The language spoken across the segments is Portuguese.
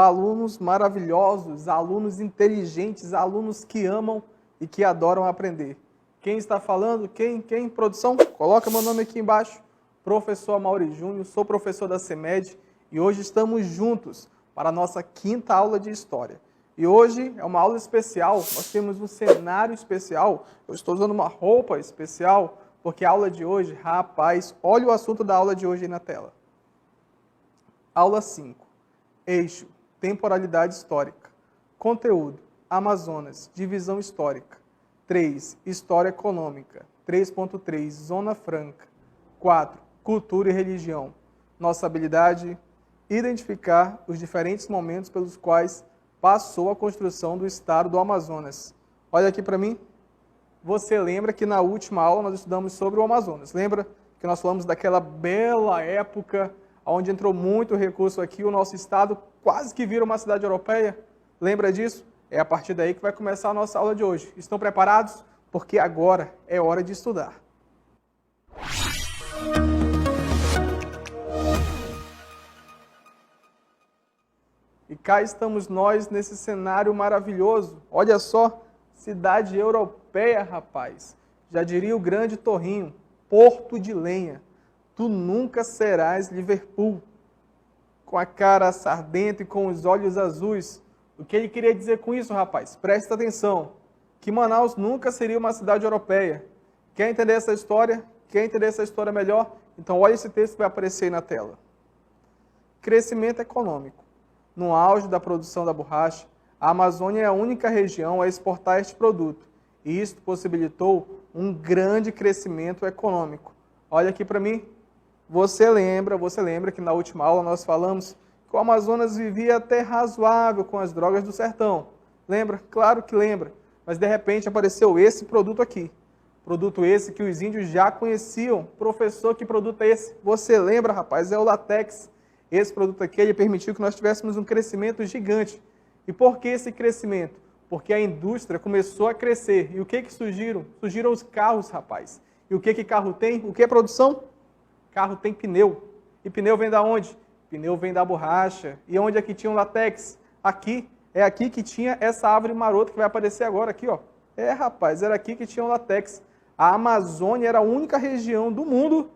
alunos maravilhosos, alunos inteligentes, alunos que amam e que adoram aprender. Quem está falando? Quem? Produção? Coloca meu nome aqui embaixo. Professor Amaury Júnior, sou professor da CEMED e hoje estamos juntos para a nossa 5ª aula de História. E hoje é uma aula especial, nós temos um cenário especial, eu estou usando uma roupa especial, porque a aula de hoje, rapaz, olha o assunto da aula de hoje aí na tela. Aula 5, eixo, temporalidade histórica. Conteúdo, Amazonas, divisão histórica. 3, história econômica. 3.3, zona franca. 4, cultura e religião. Nossa habilidade, identificar os diferentes momentos pelos quais passou a construção do estado do Amazonas. Olha aqui para mim. Você lembra que na última aula nós estudamos sobre o Amazonas. Lembra que nós falamos daquela bela época onde entrou muito recurso aqui, o nosso estado quase que vira uma cidade europeia? Lembra disso? É a partir daí que vai começar a nossa aula de hoje. Estão preparados? Porque agora é hora de estudar. E cá estamos nós nesse cenário maravilhoso. Olha só, cidade europeia, rapaz. Já diria o grande Torrinho, Porto de Lenha. Tu nunca serás Liverpool. Com a cara sardenta e com os olhos azuis. O que ele queria dizer com isso, rapaz? Presta atenção. Que Manaus nunca seria uma cidade europeia. Quer entender essa história? Quer entender essa história melhor? Então olha esse texto que vai aparecer aí na tela. Crescimento econômico. No auge da produção da borracha, a Amazônia é a única região a exportar este produto, e isto possibilitou um grande crescimento econômico. Olha aqui para mim. Você lembra que na última aula nós falamos que o Amazonas vivia até razoável com as drogas do sertão. Lembra? Claro que lembra. Mas de repente apareceu esse produto aqui. Produto esse que os índios já conheciam. Professor, que produto é esse? Você lembra, rapaz? É o látex. Esse produto aqui ele permitiu que nós tivéssemos um crescimento gigante. E por que esse crescimento? Porque a indústria começou a crescer. E o que surgiram? Surgiram os carros, rapaz. E o que carro tem? O que é produção? Carro tem pneu. E pneu vem da onde? Pneu vem da borracha. E onde é que tinha o látex? Aqui. É aqui que tinha essa árvore marota que vai aparecer agora aqui, ó. É, rapaz, era aqui que tinha o látex. A Amazônia era a única região do mundo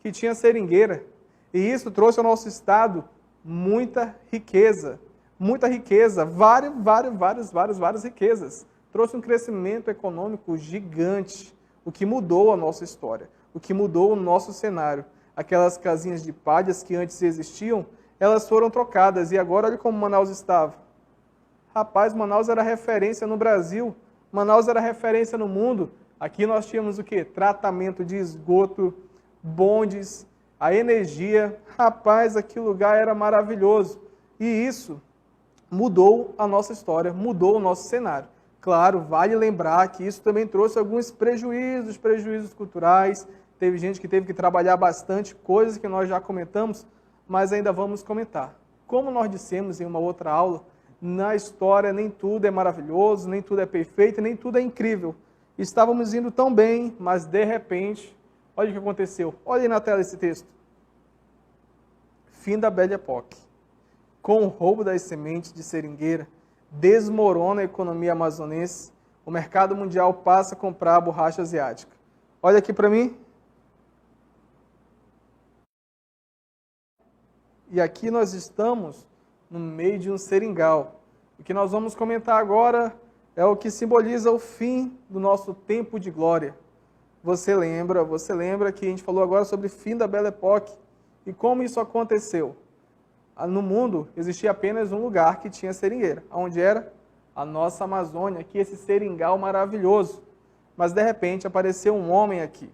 que tinha seringueira. E isso trouxe ao nosso estado muita riqueza. Muita riqueza. Várias riquezas. Trouxe um crescimento econômico gigante. O que mudou a nossa história. O que mudou o nosso cenário. Aquelas casinhas de palhas que antes existiam, elas foram trocadas. E agora olha como Manaus estava. Rapaz, Manaus era referência no Brasil. Manaus era referência no mundo. Aqui nós tínhamos o quê? Tratamento de esgoto, bondes, a energia. Rapaz, aquele lugar era maravilhoso. E isso mudou a nossa história, mudou o nosso cenário. Claro, vale lembrar que isso também trouxe alguns prejuízos culturais. Teve gente que teve que trabalhar bastante, coisas que nós já comentamos, mas ainda vamos comentar. Como nós dissemos em uma outra aula, na história nem tudo é maravilhoso, nem tudo é perfeito, nem tudo é incrível. Estávamos indo tão bem, mas de repente, olha o que aconteceu. Olha aí na tela esse texto. Fim da Belle Époque. Com o roubo das sementes de seringueira, desmorona a economia amazonense, o mercado mundial passa a comprar a borracha asiática. Olha aqui para mim. E aqui nós estamos no meio de um seringal. O que nós vamos comentar agora é o que simboliza o fim do nosso tempo de glória. Você lembra que a gente falou agora sobre o fim da Belle Époque e como isso aconteceu. No mundo existia apenas um lugar que tinha seringueira, onde era a nossa Amazônia, aqui esse seringal maravilhoso. Mas de repente apareceu um homem aqui,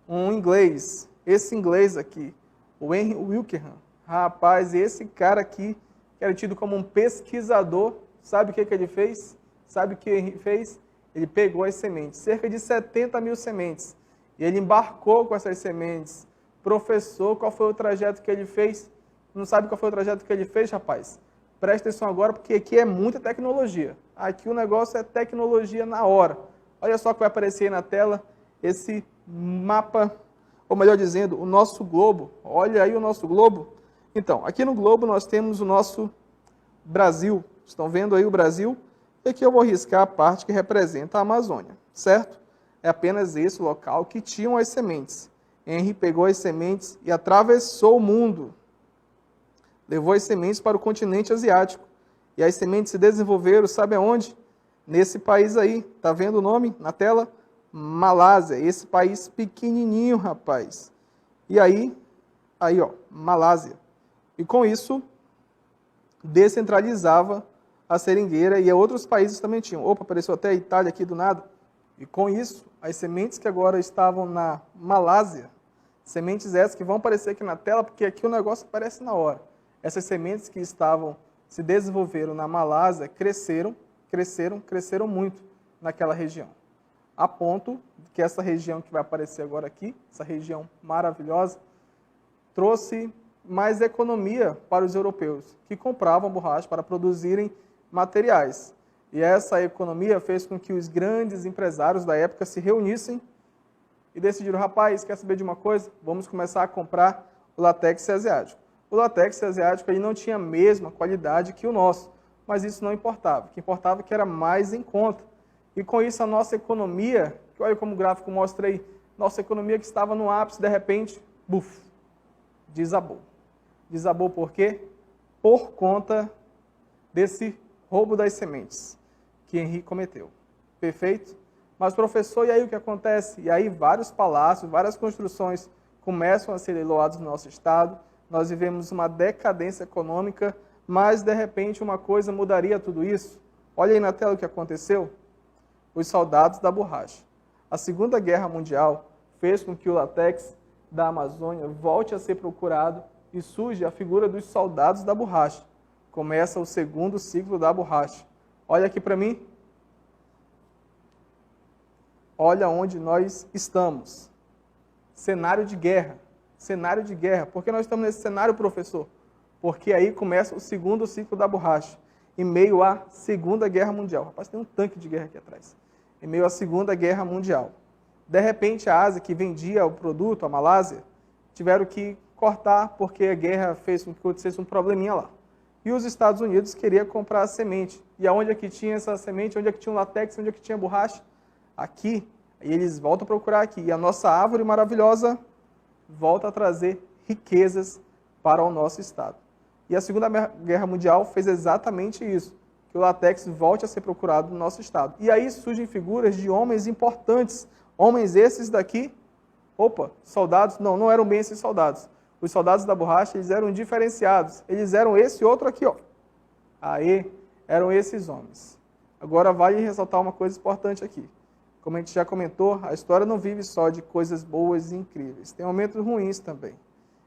um inglês, esse inglês aqui, o Henry Wilkingham. Rapaz, esse cara aqui, que era tido como um pesquisador, sabe o que ele fez? Sabe o que ele fez? Ele pegou as sementes, cerca de 70 mil sementes, e ele embarcou com essas sementes. Professor, qual foi o trajeto que ele fez? Não sabe qual foi o trajeto que ele fez, rapaz? Presta atenção agora, porque aqui é muita tecnologia. Aqui o negócio é tecnologia na hora. Olha só que vai aparecer aí na tela esse mapa, ou melhor dizendo, o nosso globo. Olha aí o nosso globo. Então, aqui no globo nós temos o nosso Brasil. Estão vendo aí o Brasil? E aqui eu vou riscar a parte que representa a Amazônia, certo? É apenas esse o local que tinham as sementes. Henry pegou as sementes e atravessou o mundo. Levou as sementes para o continente asiático. E as sementes se desenvolveram, sabe aonde? Nesse país aí. Tá vendo o nome na tela? Malásia. Esse país pequenininho, rapaz. E aí, ó, Malásia. E com isso, descentralizava a seringueira e outros países também tinham. Opa, apareceu até a Itália aqui do nada. E com isso, as sementes que agora estavam na Malásia, sementes essas que vão aparecer aqui na tela, porque aqui o negócio aparece na hora. Essas sementes que se desenvolveram na Malásia, cresceram muito naquela região. A ponto que essa região que vai aparecer agora aqui, essa região maravilhosa, trouxe mais economia para os europeus, que compravam borracha para produzirem materiais. E essa economia fez com que os grandes empresários da época se reunissem e decidiram, rapaz, quer saber de uma coisa? Vamos começar a comprar o látex asiático. O látex asiático ele não tinha a mesma qualidade que o nosso, mas isso não importava. O que importava é que era mais em conta. E com isso a nossa economia, que olha como o gráfico mostra aí, nossa economia que estava no ápice, de repente, buf, desabou. Desabou por quê? Por conta desse roubo das sementes que Henry cometeu. Perfeito? Mas, professor, e aí o que acontece? E aí vários palácios, várias construções começam a ser leiloados no nosso estado, nós vivemos uma decadência econômica, mas, de repente, uma coisa mudaria tudo isso. Olha aí na tela o que aconteceu. Os soldados da borracha. A Segunda Guerra Mundial fez com que o látex da Amazônia volte a ser procurado e surge a figura dos soldados da borracha. Começa o segundo ciclo da borracha. Olha aqui para mim. Olha onde nós estamos. Cenário de guerra. Cenário de guerra. Por que nós estamos nesse cenário, professor? Porque aí começa o segundo ciclo da borracha, em meio à Segunda Guerra Mundial. Rapaz, tem um tanque de guerra aqui atrás. Em meio à Segunda Guerra Mundial. De repente, a Ásia, que vendia o produto, a Malásia, tiveram que cortar porque a guerra fez com que acontecesse um probleminha lá. E os Estados Unidos queriam comprar a semente. E aonde é que tinha essa semente? Onde é que tinha o látex? Onde é que tinha a borracha? Aqui. E eles voltam a procurar aqui. E a nossa árvore maravilhosa volta a trazer riquezas para o nosso estado. E a Segunda Guerra Mundial fez exatamente isso, que o látex volte a ser procurado no nosso estado. E aí surgem figuras de homens importantes, homens esses daqui, soldados, não eram bem esses soldados. Os soldados da borracha, eles eram diferenciados, eles eram esse outro aqui, ó. Aí, eram esses homens. Agora vale ressaltar uma coisa importante aqui. Como a gente já comentou, a história não vive só de coisas boas e incríveis, tem momentos ruins também.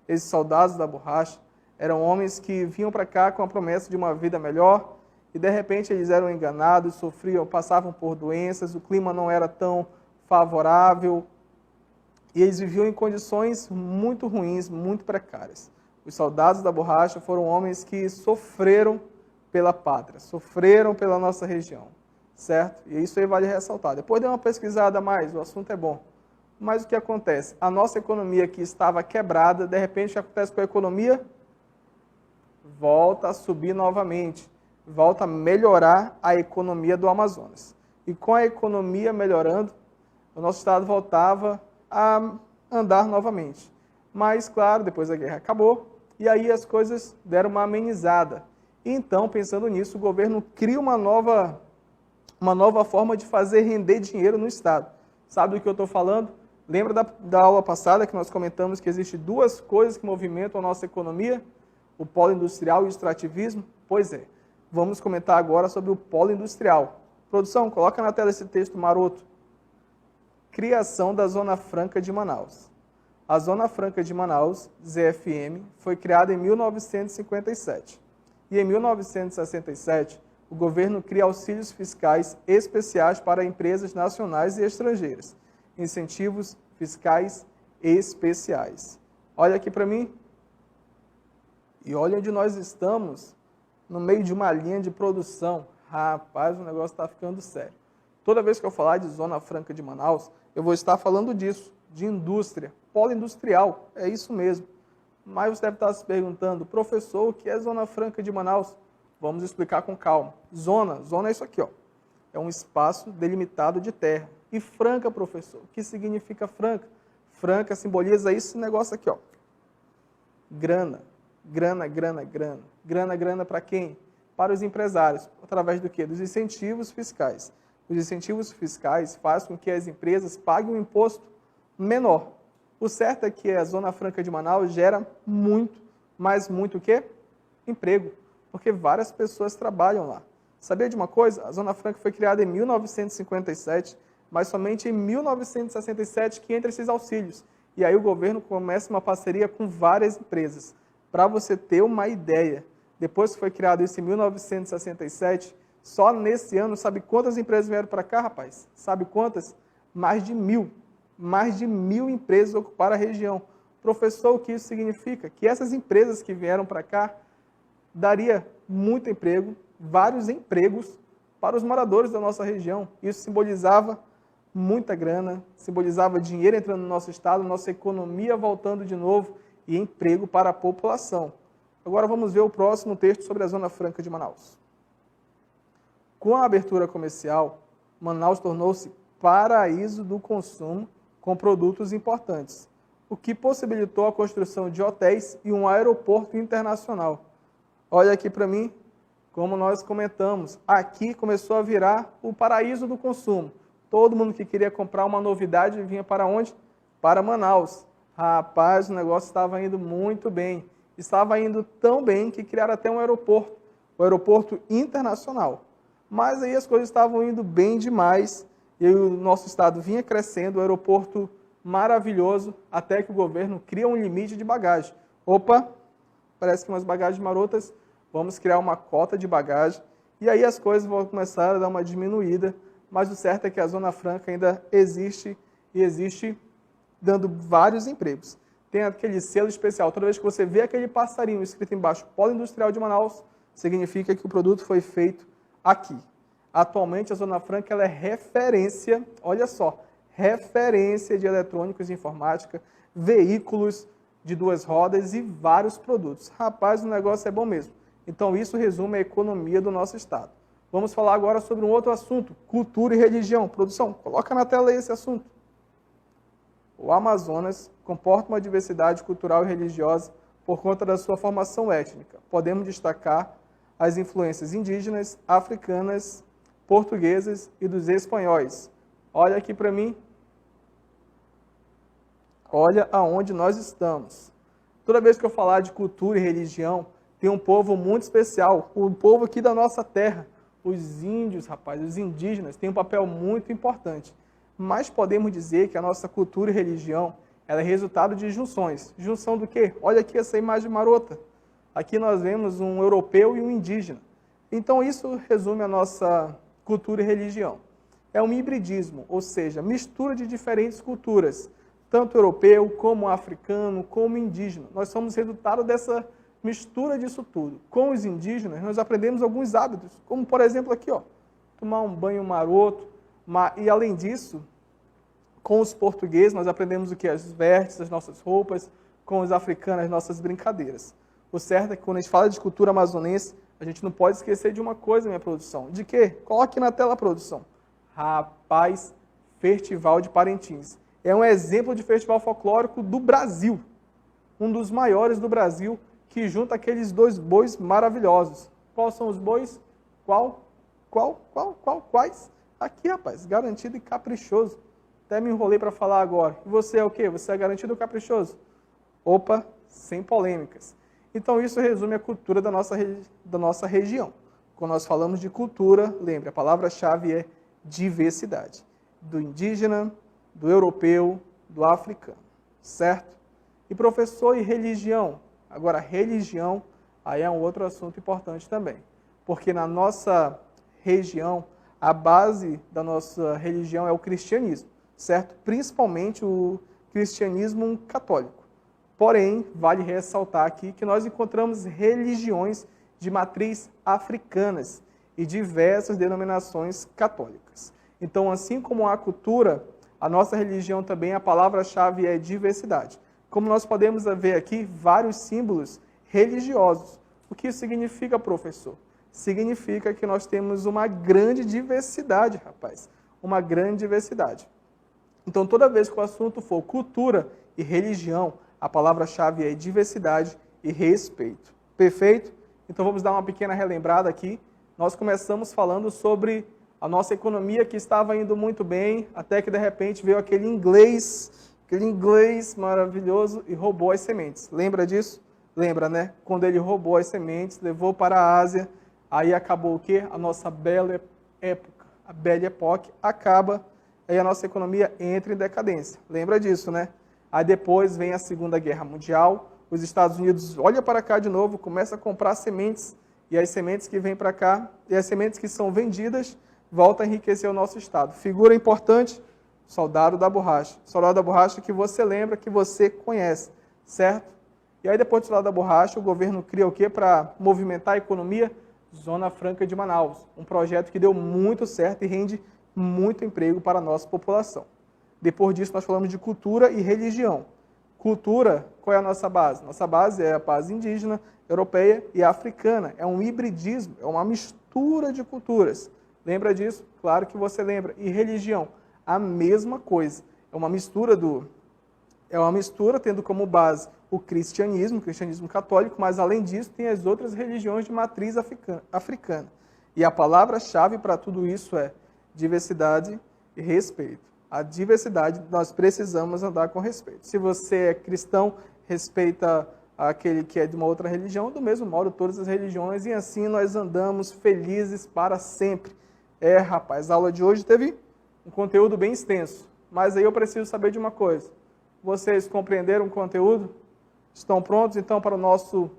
Esses soldados da borracha eram homens que vinham para cá com a promessa de uma vida melhor e de repente eles eram enganados, sofriam, passavam por doenças, o clima não era tão favorável e eles viviam em condições muito ruins, muito precárias. Os soldados da borracha foram homens que sofreram pela pátria, sofreram pela nossa região, certo? E isso aí vale ressaltar. Depois dê uma pesquisada a mais, o assunto é bom. Mas o que acontece? A nossa economia que estava quebrada, de repente o que acontece com a economia? Volta a subir novamente, volta a melhorar a economia do Amazonas. E com a economia melhorando, o nosso estado voltava a andar novamente. Mas, claro, depois a guerra acabou, e aí as coisas deram uma amenizada. E então, pensando nisso, o governo cria uma nova forma de fazer render dinheiro no estado. Sabe do que eu estou falando? Lembra da aula passada que nós comentamos que existem duas coisas que movimentam a nossa economia? O polo industrial e o extrativismo? Pois é. Vamos comentar agora sobre o polo industrial. Produção, coloca na tela esse texto maroto. Criação da Zona Franca de Manaus. A Zona Franca de Manaus, ZFM, foi criada em 1957. E em 1967, o governo cria auxílios fiscais especiais para empresas nacionais e estrangeiras. Incentivos fiscais especiais. Olha aqui para mim. E olha onde nós estamos, no meio de uma linha de produção. Rapaz, o negócio está ficando sério. Toda vez que eu falar de Zona Franca de Manaus, eu vou estar falando disso, de indústria, polo industrial, é isso mesmo. Mas você deve estar se perguntando, professor, o que é Zona Franca de Manaus? Vamos explicar com calma. Zona é isso aqui, ó. É um espaço delimitado de terra. E franca, professor, o que significa franca? Franca simboliza esse negócio aqui, ó. Grana, grana, grana, grana. Grana, grana para quem? Para os empresários. Através do quê? Dos incentivos fiscais. Os incentivos fiscais fazem com que as empresas paguem um imposto menor. O certo é que a Zona Franca de Manaus gera muito, mas muito o quê? Emprego, porque várias pessoas trabalham lá. Sabia de uma coisa? A Zona Franca foi criada em 1957, mas somente em 1967 que entra esses auxílios. E aí o governo começa uma parceria com várias empresas. Para você ter uma ideia, depois que foi criado isso em 1967, só nesse ano, sabe quantas empresas vieram para cá, rapaz? Sabe quantas? Mais de 1.000. Mais de 1.000 empresas ocuparam a região. Professor, o que isso significa? Que essas empresas que vieram para cá daria muito emprego, vários empregos para os moradores da nossa região. Isso simbolizava muita grana, simbolizava dinheiro entrando no nosso estado, nossa economia voltando de novo e emprego para a população. Agora vamos ver o próximo texto sobre a Zona Franca de Manaus. Com a abertura comercial, Manaus tornou-se paraíso do consumo com produtos importantes, o que possibilitou a construção de hotéis e um aeroporto internacional. Olha aqui para mim, como nós comentamos, aqui começou a virar o paraíso do consumo. Todo mundo que queria comprar uma novidade vinha para onde? Para Manaus. Rapaz, o negócio estava indo muito bem. Estava indo tão bem que criaram até um aeroporto, o aeroporto internacional. Mas aí as coisas estavam indo bem demais e o nosso estado vinha crescendo, o aeroporto maravilhoso, até que o governo cria um limite de bagagem. Opa, parece que umas bagagens marotas, vamos criar uma cota de bagagem e aí as coisas vão começar a dar uma diminuída, mas o certo é que a Zona Franca ainda existe e existe dando vários empregos. Tem aquele selo especial, toda vez que você vê aquele passarinho escrito embaixo, Polo Industrial de Manaus, significa que o produto foi feito aqui. Atualmente a Zona Franca ela é referência, olha só, referência de eletrônicos e informática, veículos de 2 rodas e vários produtos. Rapaz, o negócio é bom mesmo. Então isso resume a economia do nosso estado. Vamos falar agora sobre um outro assunto, cultura e religião. Produção, coloca na tela aí esse assunto. O Amazonas comporta uma diversidade cultural e religiosa por conta da sua formação étnica. Podemos destacar as influências indígenas, africanas, portuguesas e dos espanhóis. Olha aqui para mim. Olha aonde nós estamos. Toda vez que eu falar de cultura e religião, tem um povo muito especial, o povo aqui da nossa terra. Os índios, rapaz, os indígenas têm um papel muito importante. Mas podemos dizer que a nossa cultura e religião ela é resultado de junções. Junção do quê? Olha aqui essa imagem marota. Aqui nós vemos um europeu e um indígena. Então isso resume a nossa cultura e religião. É um hibridismo, ou seja, mistura de diferentes culturas, tanto europeu como africano, como indígena. Nós somos resultado dessa mistura disso tudo. Com os indígenas, nós aprendemos alguns hábitos, como por exemplo aqui, ó, tomar um banho maroto, e além disso, com os portugueses, nós aprendemos o que? As vestes, as nossas roupas, com os africanos, as nossas brincadeiras. O certo é que quando a gente fala de cultura amazonense, a gente não pode esquecer de uma coisa, minha produção. De quê? Coloque na tela a produção. Rapaz, Festival de Parintins. É um exemplo de festival folclórico do Brasil. Um dos maiores do Brasil, que junta aqueles 2 bois maravilhosos. Quais são os bois? Quais? Aqui, rapaz, garantido e caprichoso. Até me enrolei para falar agora. E você é o quê? Você é garantido ou caprichoso? Opa, sem polêmicas. Então isso resume a cultura da nossa região. Quando nós falamos de cultura, lembre, a palavra-chave é diversidade. Do indígena, do europeu, do africano. Certo? E professor, e religião? Agora, religião, aí é um outro assunto importante também. Porque na nossa região, a base da nossa religião é o cristianismo, certo? Principalmente o cristianismo católico. Porém, vale ressaltar aqui que nós encontramos religiões de matriz africanas e diversas denominações católicas. Então, assim como a cultura, a nossa religião também, a palavra-chave é diversidade. Como nós podemos ver aqui, vários símbolos religiosos. O que isso significa, professor? significa que nós temos uma grande diversidade, rapaz. Uma grande diversidade. Então, toda vez que o assunto for cultura e religião, a palavra-chave é diversidade e respeito. Perfeito? Então, vamos dar uma pequena relembrada aqui. Nós começamos falando sobre a nossa economia que estava indo muito bem, até que de repente veio aquele inglês maravilhoso e roubou as sementes. Lembra disso? Lembra, né? Quando ele roubou as sementes, levou para a Ásia, aí acabou o quê? A nossa bela época, a Belle Époque acaba, aí a nossa economia entra em decadência. Lembra disso, né? Aí depois vem a Segunda Guerra Mundial, os Estados Unidos olha para cá de novo, começa a comprar sementes, e as sementes que vêm para cá, e as sementes que são vendidas, voltam a enriquecer o nosso Estado. Figura importante, soldado da borracha. Soldado da borracha que você lembra, que você conhece, certo? E aí depois do soldado da borracha, o governo cria o quê para movimentar a economia? Zona Franca de Manaus. Um projeto que deu muito certo e rende muito emprego para a nossa população. Depois disso, nós falamos de cultura e religião. Cultura, qual é a nossa base? Nossa base é a base indígena, europeia e africana. É um hibridismo, é uma mistura de culturas. Lembra disso? Claro que você lembra. E religião, a mesma coisa. É uma mistura tendo como base o cristianismo católico, mas além disso tem as outras religiões de matriz africana. E a palavra-chave para tudo isso é diversidade e respeito. A diversidade, nós precisamos andar com respeito. Se você é cristão, respeita aquele que é de uma outra religião, do mesmo modo todas as religiões, e assim nós andamos felizes para sempre. Rapaz, a aula de hoje teve um conteúdo bem extenso, mas aí eu preciso saber de uma coisa. Vocês compreenderam o conteúdo? Estão prontos, então, para o nosso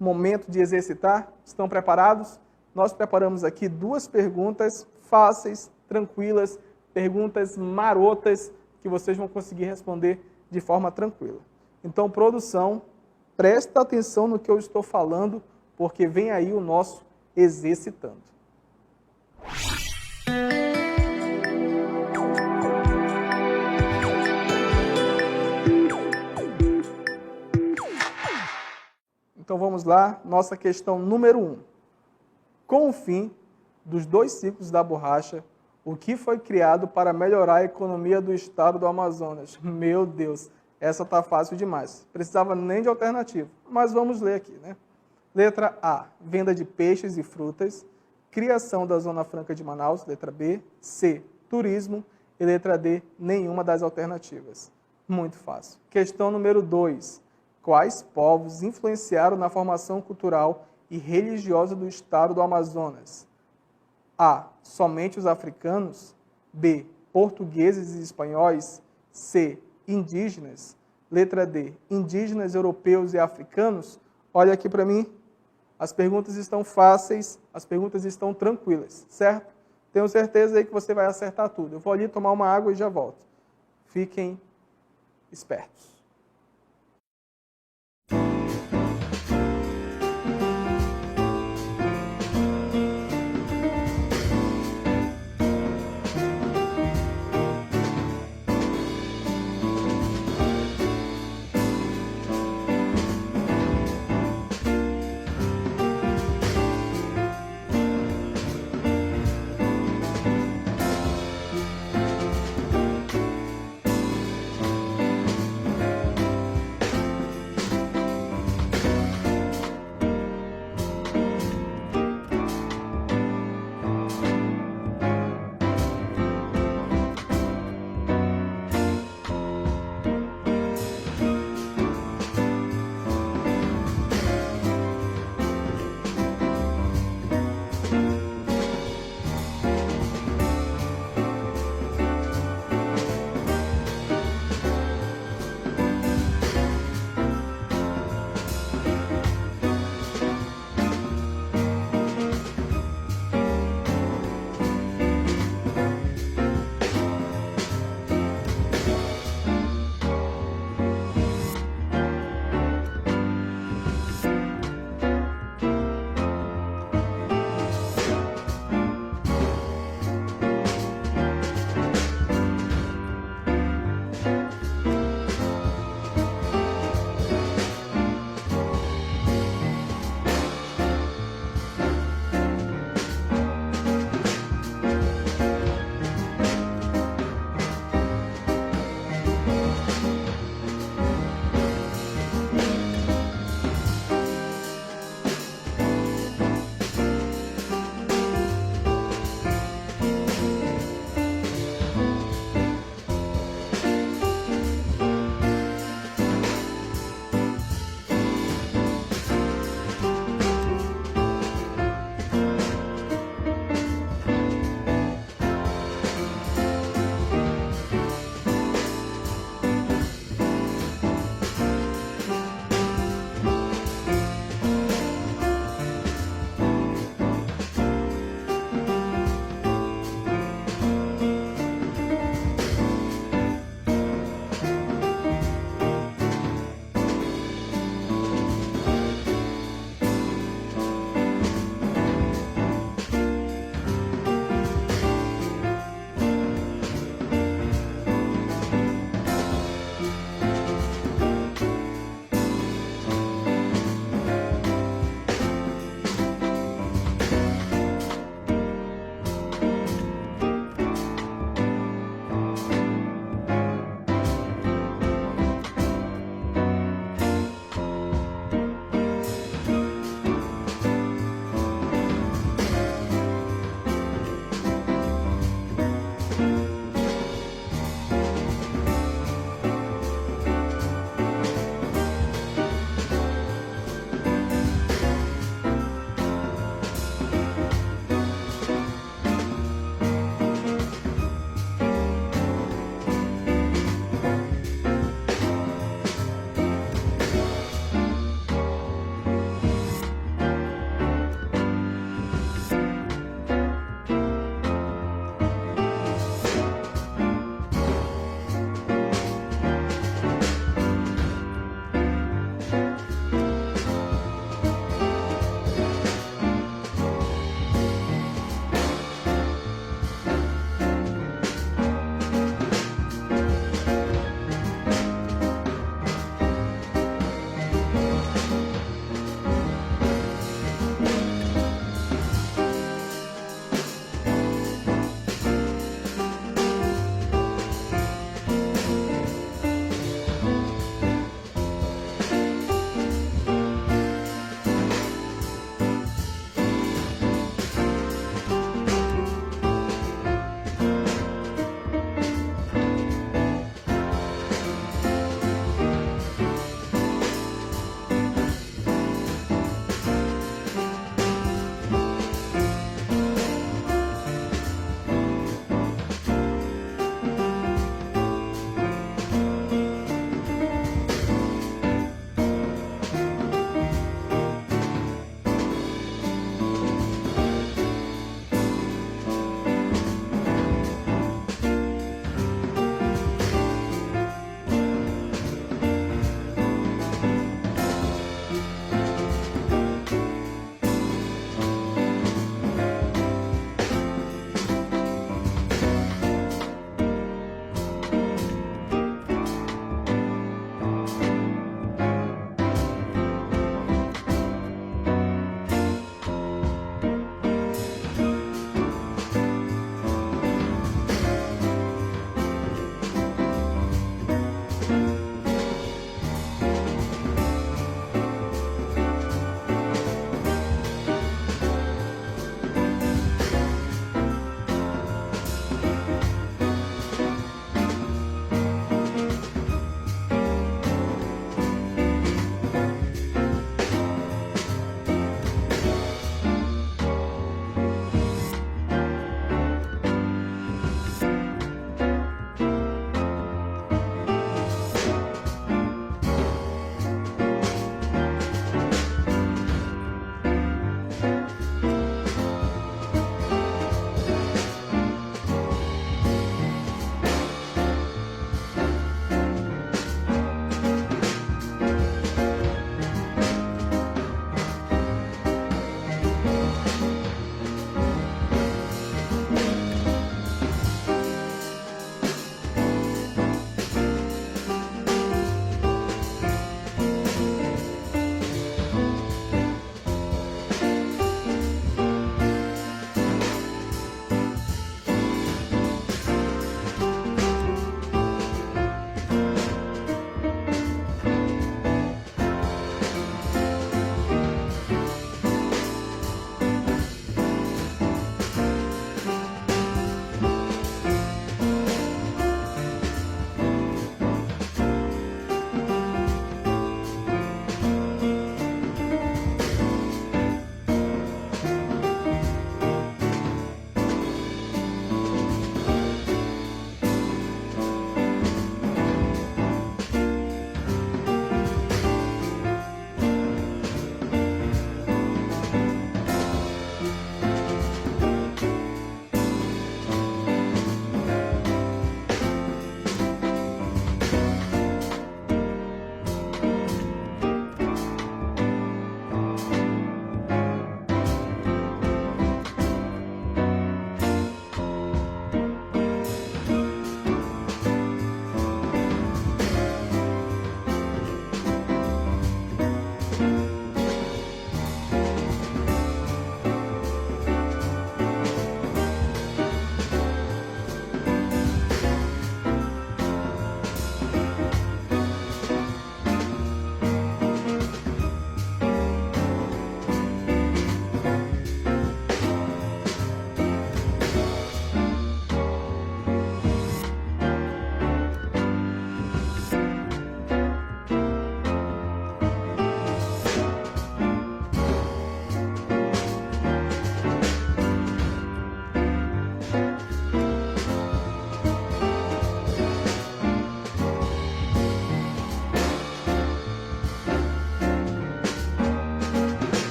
momento de exercitar? Estão preparados? Nós preparamos aqui 2 perguntas fáceis, tranquilas, perguntas marotas, que vocês vão conseguir responder de forma tranquila. Então, produção, presta atenção no que eu estou falando, porque vem aí o nosso exercitando. Então vamos lá, nossa questão número 1. Com o fim dos 2 ciclos da borracha, o que foi criado para melhorar a economia do estado do Amazonas? Meu Deus, essa está fácil demais. Precisava nem de alternativa, mas vamos ler aqui, né? Letra A, venda de peixes e frutas. Criação da Zona Franca de Manaus, letra B. C, turismo. E letra D, nenhuma das alternativas. Muito fácil. Questão número 2. Quais povos influenciaram na formação cultural e religiosa do estado do Amazonas? A, somente os africanos. B, portugueses e espanhóis. C, indígenas. Letra D, indígenas, europeus e africanos. Olha aqui para mim. As perguntas estão fáceis, as perguntas estão tranquilas, certo? Tenho certeza aí que você vai acertar tudo. Eu vou ali tomar uma água e já volto. Fiquem espertos.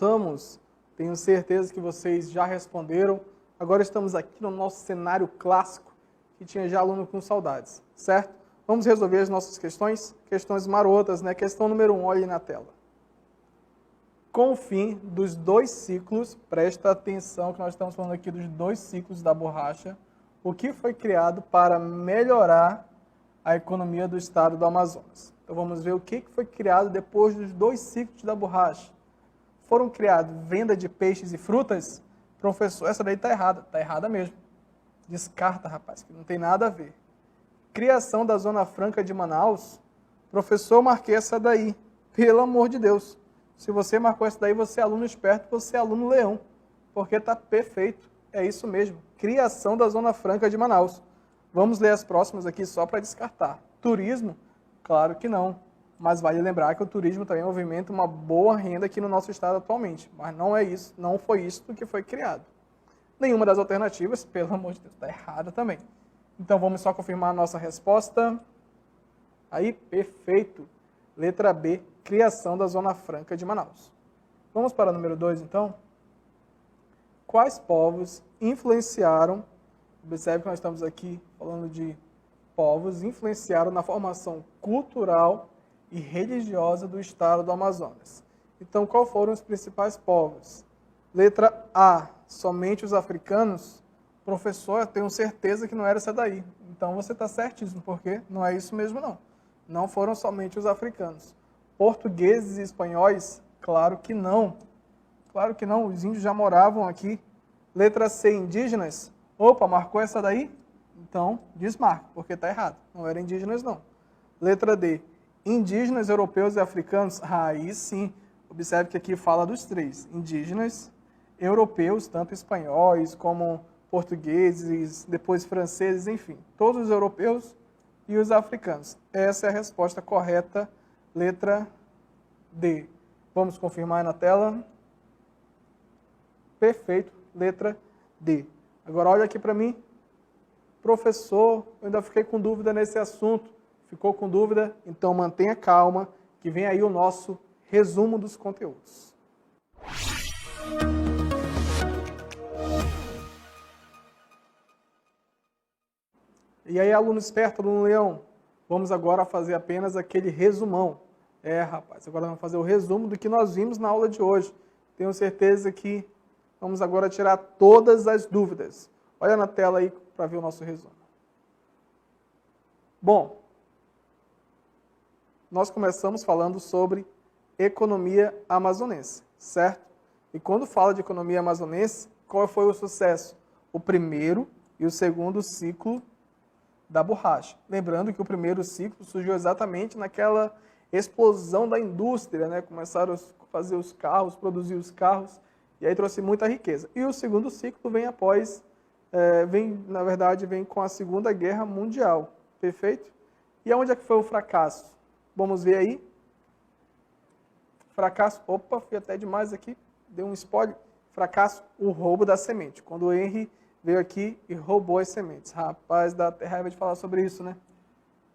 Voltamos, tenho certeza que vocês já responderam. Agora estamos aqui no nosso cenário clássico, que tinha já aluno com saudades, certo? Vamos resolver as nossas questões? Questões marotas, né? Questão número 1, olha aí na tela. Com o fim dos 2 ciclos, presta atenção que nós estamos falando aqui dos 2 ciclos da borracha, o que foi criado para melhorar a economia do estado do Amazonas. Então vamos ver o que foi criado depois dos 2 ciclos da borracha. Foram criados venda de peixes e frutas? Professor, essa daí está errada mesmo. Descarta, rapaz, que não tem nada a ver. Criação da Zona Franca de Manaus? Professor, eu marquei essa daí, pelo amor de Deus. Se você marcou essa daí, você é aluno esperto, você é aluno leão, porque está perfeito, é isso mesmo. Criação da Zona Franca de Manaus. Vamos ler as próximas aqui só para descartar. Turismo? Claro que não, mas vale lembrar que o turismo também movimenta uma boa renda aqui no nosso estado atualmente, mas não é isso, não foi isso que foi criado. Nenhuma das alternativas, pelo amor de Deus, está errada também. Então vamos só confirmar a nossa resposta. Aí, perfeito. Letra B, criação da Zona Franca de Manaus. Vamos para o número 2, então? Quais povos influenciaram, observe que nós estamos aqui falando de povos, influenciaram na formação cultural e religiosa do estado do Amazonas? Então, quais foram os principais povos? Letra A, somente os africanos? Professor, eu tenho certeza que não era essa daí. Então, você está certíssimo, porque não é isso mesmo, não. Não foram somente os africanos. Portugueses e espanhóis? Claro que não. Claro que não, os índios já moravam aqui. Letra C, indígenas? Opa, marcou essa daí? Então, desmarca, porque está errado. Não eram indígenas, não. Letra D, indígenas, europeus e africanos? Aí sim. Observe que aqui fala dos 3. Indígenas, europeus, tanto espanhóis como portugueses, depois franceses, enfim. Todos os europeus e os africanos. Essa é a resposta correta, letra D. Vamos confirmar na tela. Perfeito, letra D. Agora olha aqui para mim. Professor, eu ainda fiquei com dúvida nesse assunto. Ficou com dúvida? Então mantenha calma, que vem aí o nosso resumo dos conteúdos. E aí, aluno esperto, aluno leão, vamos agora fazer apenas aquele resumão. Rapaz, agora vamos fazer o resumo do que nós vimos na aula de hoje. Tenho certeza que vamos agora tirar todas as dúvidas. Olha na tela aí para ver o nosso resumo. Bom, nós começamos falando sobre economia amazonense, certo? E quando fala de economia amazonense, qual foi o sucesso? O primeiro e o segundo ciclo da borracha. Lembrando que o primeiro ciclo surgiu exatamente naquela explosão da indústria, né? Começaram a fazer os carros, produzir os carros, e aí trouxe muita riqueza. E o segundo ciclo vem após, na verdade, vem com a Segunda Guerra Mundial, perfeito? E aonde é que foi o fracasso? Vamos ver aí. Fracasso, opa, fui até demais aqui, deu um spoiler. Fracasso, o roubo da semente. Quando o Henry veio aqui e roubou as sementes. Rapaz, dá até raiva de falar sobre isso, né?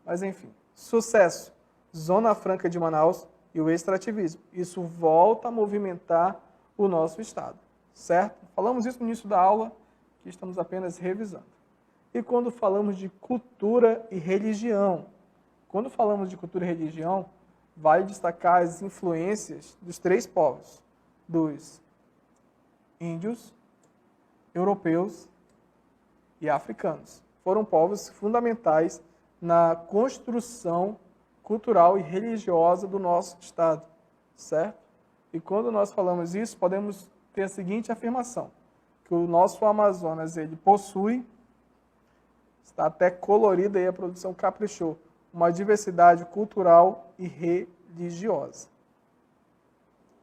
Mas enfim. Sucesso. Zona Franca de Manaus e o extrativismo. Isso volta a movimentar o nosso estado, certo? Falamos isso no início da aula, que estamos apenas revisando. E quando falamos de cultura e religião? Quando falamos de cultura e religião, vale destacar as influências dos 3 povos, dos índios, europeus e africanos. Foram povos fundamentais na construção cultural e religiosa do nosso estado, certo? E quando nós falamos isso, podemos ter a seguinte afirmação, que o nosso Amazonas, ele possui, está até colorida aí, a produção caprichou, uma diversidade cultural e religiosa.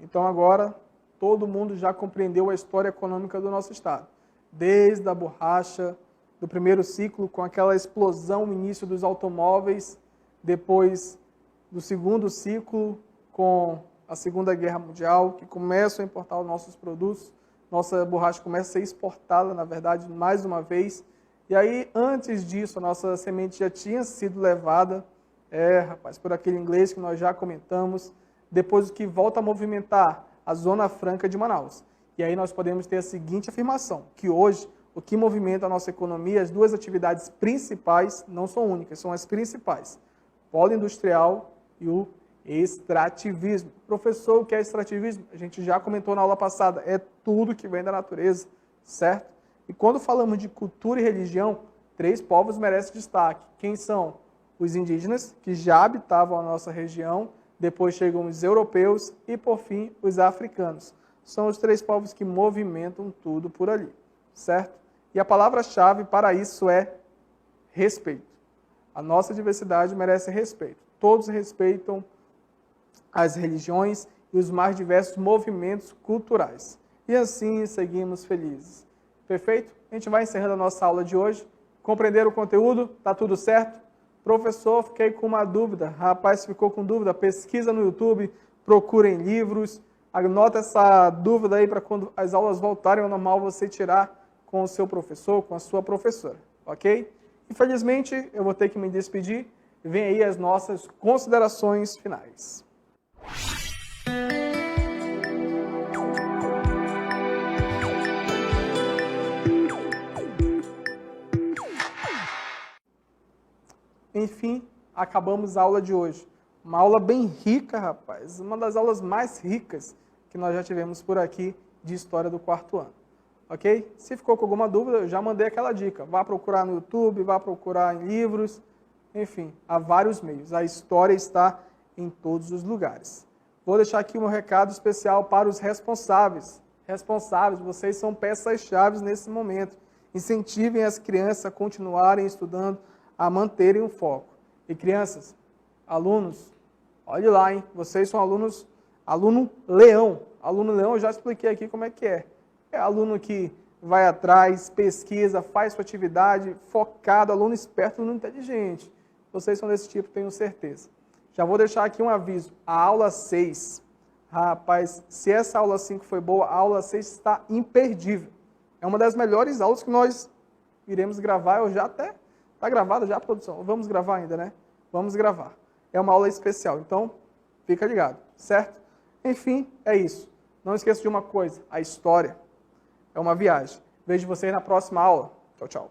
Então agora, todo mundo já compreendeu a história econômica do nosso estado, desde a borracha, do primeiro ciclo, com aquela explosão no início dos automóveis, depois do segundo ciclo, com a Segunda Guerra Mundial, que começam a importar os nossos produtos, nossa borracha começa a ser exportada, na verdade, mais uma vez. E aí, antes disso, a nossa semente já tinha sido levada, rapaz, por aquele inglês que nós já comentamos, depois que volta a movimentar a Zona Franca de Manaus. E aí nós podemos ter a seguinte afirmação, que hoje o que movimenta a nossa economia, as duas atividades principais, não são únicas, são as principais, polo industrial e o extrativismo. Professor, o que é extrativismo? A gente já comentou na aula passada, é tudo que vem da natureza, certo? E quando falamos de cultura e religião, 3 povos merecem destaque. Quem são? Os indígenas, que já habitavam a nossa região, depois chegam os europeus e, por fim, os africanos. São os 3 povos que movimentam tudo por ali, certo? E a palavra-chave para isso é respeito. A nossa diversidade merece respeito. Todos respeitam as religiões e os mais diversos movimentos culturais. E assim seguimos felizes. Perfeito? A gente vai encerrando a nossa aula de hoje. Compreenderam o conteúdo? Tá tudo certo? Professor, fiquei com uma dúvida. Rapaz, ficou com dúvida? Pesquisa no YouTube, procurem livros. Anota essa dúvida aí para quando as aulas voltarem ao normal você tirar com o seu professor, com a sua professora. Ok? Infelizmente, eu vou ter que me despedir. Vem aí as nossas considerações finais. Enfim, acabamos a aula de hoje. Uma aula bem rica, rapaz. Uma das aulas mais ricas que nós já tivemos por aqui de História do 4º ano. Ok? Se ficou com alguma dúvida, eu já mandei aquela dica. Vá procurar no YouTube, vá procurar em livros. Enfim, há vários meios. A história está em todos os lugares. Vou deixar aqui um recado especial para os responsáveis. Responsáveis, vocês são peças-chave nesse momento. Incentivem as crianças a continuarem estudando, a manterem o foco. E crianças, alunos, olhe lá, hein? Vocês são alunos, aluno leão. Aluno leão, eu já expliquei aqui como é que é. É aluno que vai atrás, pesquisa, faz sua atividade, focado, aluno esperto, aluno inteligente. Vocês são desse tipo, tenho certeza. Já vou deixar aqui um aviso. A aula 6, rapaz, se essa aula 5 foi boa, a aula 6 está imperdível. É uma das melhores aulas que nós iremos gravar. Eu já até... Está gravada já, produção? Vamos gravar ainda, né? Vamos gravar. É uma aula especial, então fica ligado, certo? Enfim, é isso. Não esqueça de uma coisa, a história é uma viagem. Vejo vocês na próxima aula. Tchau, tchau.